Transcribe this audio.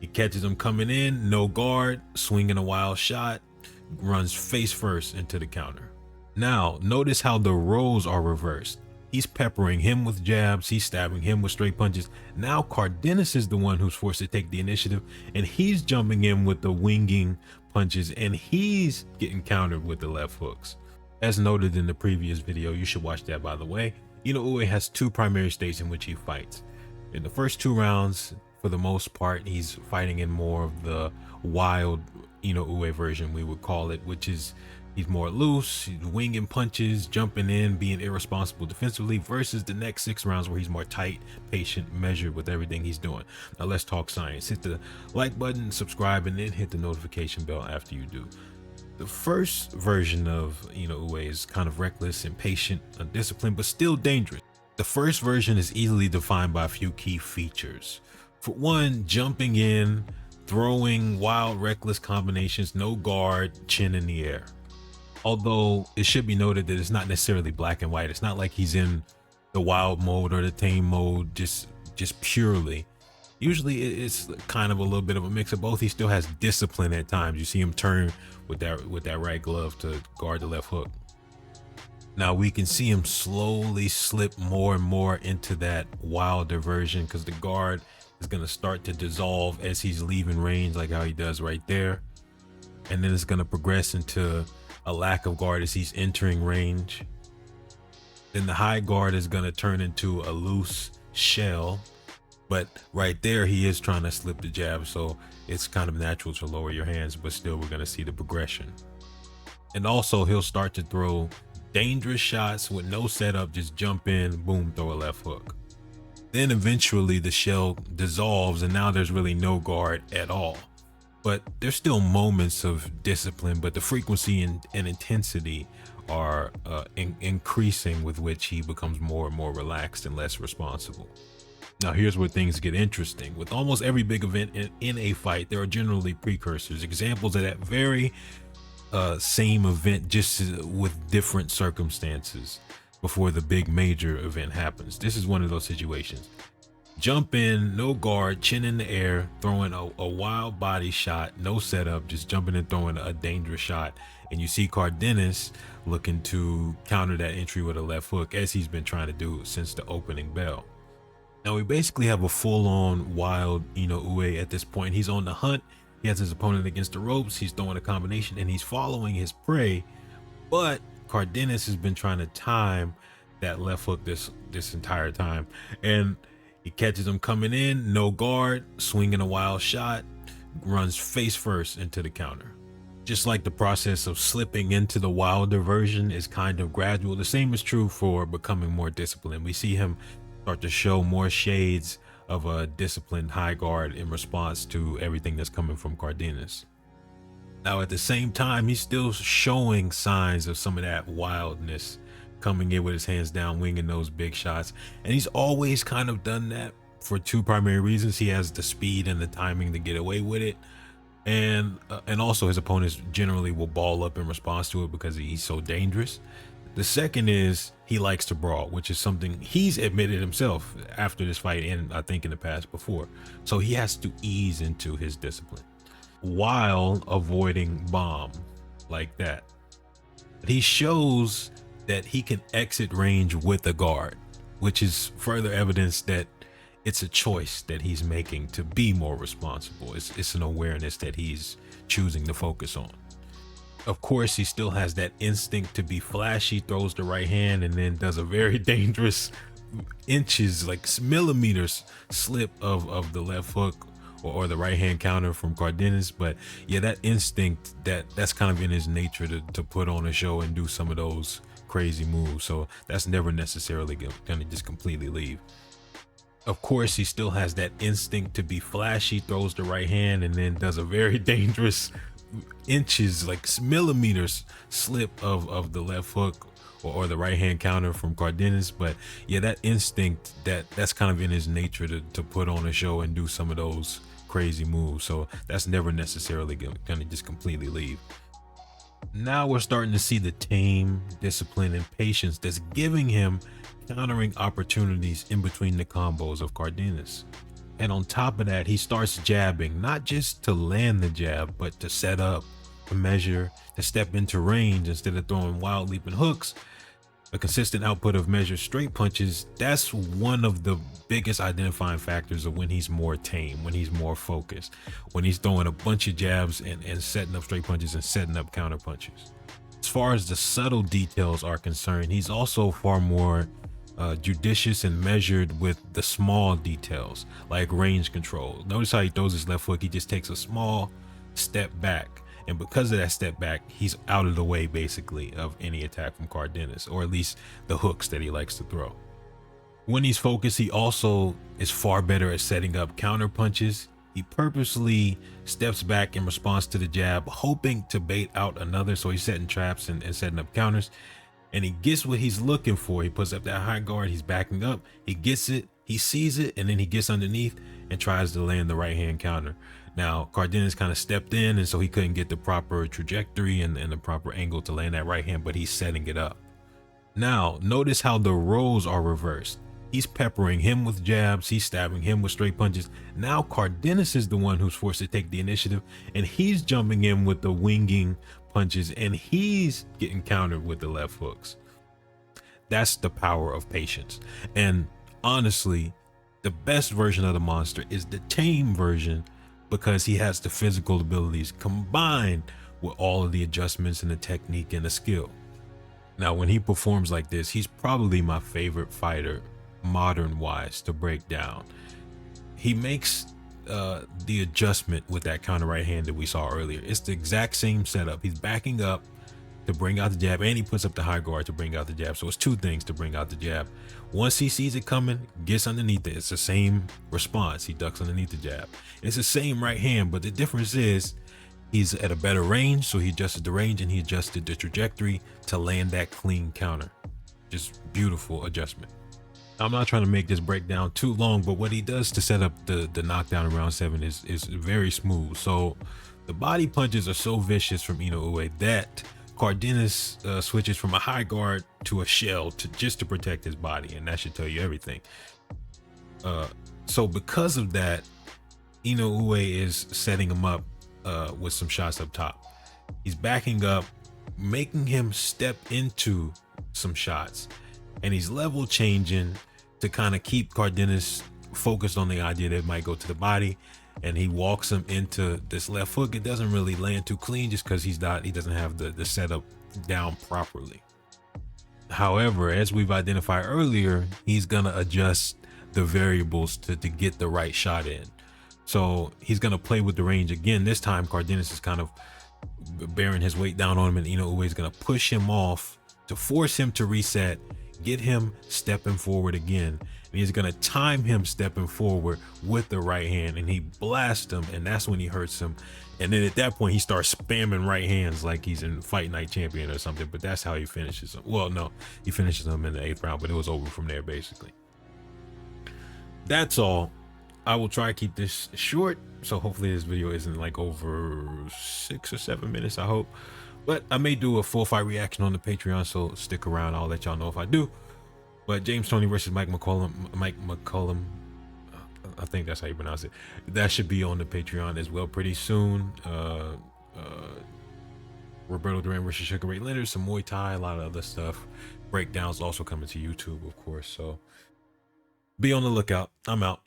He catches him coming in, no guard, swinging a wild shot, runs face first into the counter. Now, notice how the roles are reversed. He's peppering him with jabs, he's stabbing him with straight punches. Now Cardenas is the one who's forced to take the initiative, and he's jumping in with the winging punches, and he's getting countered with the left hooks. As noted in the previous video, you should watch that by the way. INOUE has two primary states in which he fights. In the first two rounds, for the most part, he's fighting in more of the wild INOUE version, we would call it, which is he's more loose, he's winging punches, jumping in, being irresponsible defensively, versus the next 6 rounds where he's more tight, patient, measured with everything he's doing. Now let's talk science. Hit the like button, subscribe, and then hit the notification bell after you do. The first version of INOUE is kind of reckless, impatient, undisciplined, but still dangerous. The first version is easily defined by a few key features. For one, jumping in, throwing wild, reckless combinations, no guard, chin in the air. Although it should be noted that it's not necessarily black and white. It's not like he's in the wild mode or the tame mode just purely. Usually it's kind of a little bit of a mix of both. He still has discipline at times. You see him turn with that right glove to guard the left hook. Now we can see him slowly slip more and more into that wilder version because the guard is going to start to dissolve as he's leaving range, like how he does right there. And then it's going to progress into a lack of guard as he's entering range. Then the high guard is going to turn into a loose shell, but right there he is trying to slip the jab, so it's kind of natural to lower your hands, but still we're going to see the progression. And also he'll start to throw dangerous shots with no setup, just jump in, boom, throw a left hook. Then eventually the shell dissolves and now there's really no guard at all. But there's still moments of discipline, but the frequency and intensity are increasing, with which he becomes more and more relaxed and less responsible. Now here's where things get interesting. With almost every big event in a fight, there are generally precursors, examples of that very same event, just with different circumstances before the big major event happens. This is one of those situations. Jump in, no guard, chin in the air, throwing a wild body shot, no setup, just jumping and throwing a dangerous shot. And you see Cardenas looking to counter that entry with a left hook, as he's been trying to do since the opening bell. Now we basically have a full-on wild INOUE at this point. He's on the hunt, he has his opponent against the ropes, he's throwing a combination and he's following his prey. But Cardenas has been trying to time that left hook this entire time, and he catches him coming in, no guard, swinging a wild shot, runs face first into the counter. Just like the process of slipping into the wilder version is kind of gradual, the same is true for becoming more disciplined. We see him start to show more shades of a disciplined high guard in response to everything that's coming from Cardenas. Now at the same time, he's still showing signs of some of that wildness, coming in with his hands down, winging those big shots. And he's always kind of done that for two primary reasons. He has the speed and the timing to get away with it, and also his opponents generally will ball up in response to it because he's so dangerous. The second is he likes to brawl, which is something he's admitted himself after this fight, and I think in the past before. So he has to ease into his discipline while avoiding bomb like that. But he shows that he can exit range with a guard, which is further evidence that it's a choice that he's making to be more responsible. It's an awareness that he's choosing to focus on. Of course, he still has that instinct to be flashy, throws the right hand and then does a very dangerous inches, like millimeters slip of the left hook or the right hand counter from Cardenas. But yeah, that instinct, that's kind of in his nature to put on a show and do some of those crazy moves. So that's never necessarily gonna just completely leave. Of course, he still has that instinct to be flashy, throws the right hand and then does a very dangerous inches, like millimeters slip of the left hook or the right hand counter from Cardenas. But yeah, that instinct, that's kind of in his nature to put on a show and do some of those crazy moves. So that's never necessarily gonna just completely leave. Now we're starting to see the tame discipline and patience that's giving him countering opportunities in between the combos of Cardenas. And on top of that, he starts jabbing, not just to land the jab, but to set up, to measure, to step into range instead of throwing wild leaping hooks. A consistent output of measured straight punches, that's one of the biggest identifying factors of when he's more tame, when he's more focused, when he's throwing a bunch of jabs and setting up straight punches and setting up counter punches. As far as the subtle details are concerned, he's also far more judicious and measured with the small details, like range control. Notice how he throws his left hook, he just takes a small step back. And because of that step back, he's out of the way basically of any attack from Cardenas, or at least the hooks that he likes to throw. When he's focused, he also is far better at setting up counter punches. He purposely steps back in response to the jab, hoping to bait out another. So he's setting traps and setting up counters. And he gets what he's looking for. He puts up that high guard, he's backing up, he gets it, he sees it, and then he gets underneath and tries to land the right hand counter. Now, Cardenas kind of stepped in, and so he couldn't get the proper trajectory and the proper angle to land that right hand, but he's setting it up. Now, notice how the roles are reversed. He's peppering him with jabs, he's stabbing him with straight punches. Now Cardenas is the one who's forced to take the initiative, and he's jumping in with the winging punches, and he's getting countered with the left hooks. That's the power of patience. And honestly, the best version of the monster is the tame version, because he has the physical abilities combined with all of the adjustments and the technique and the skill. Now, when he performs like this, he's probably my favorite fighter, modern wise, to break down. He makes the adjustment with that counter right hand that we saw earlier. It's the exact same setup. He's backing up to bring out the jab, and he puts up the high guard to bring out the jab. So it's two things to bring out the jab. Once he sees it coming, gets underneath it. It's the same response. He ducks underneath the jab. And it's the same right hand, but the difference is he's at a better range, so he adjusted the range and he adjusted the trajectory to land that clean counter. Just beautiful adjustment. I'm not trying to make this breakdown too long, but what he does to set up the knockdown in round 7 is very smooth. So the body punches are so vicious from INOUE that Cardenas switches from a high guard to a shell just to protect his body, and that should tell you everything. So because of that, INOUE is setting him up with some shots up top. He's backing up, making him step into some shots, and he's level changing to kind of keep Cardenas focused on the idea that it might go to the body. And he walks him into this left hook. It doesn't really land too clean just because he doesn't have the setup down properly. However, as we've identified earlier, he's gonna adjust the variables to get the right shot in. So he's gonna play with the range again. This time Cardenas is kind of bearing his weight down on him, and INOUE is gonna push him off to force him to reset, get him stepping forward again. And he's gonna time him stepping forward with the right hand, and he blasts him, and that's when he hurts him. And then at that point he starts spamming right hands like he's in Fight Night Champion or something, but that's how he finishes him. Well, no, he finishes him in the 8th round, but it was over from there basically. That's all. I will try to keep this short, so hopefully this video isn't like over 6 or 7 minutes, I hope. But I may do a full fight reaction on the Patreon, so stick around. I'll let y'all know if I do. But James Toney versus Mike McCollum, I think that's how you pronounce it. That should be on the Patreon as well pretty soon. Roberto Duran versus Sugar Ray Leonard, some Muay Thai, a lot of other stuff. Breakdowns also coming to YouTube, of course. So be on the lookout. I'm out.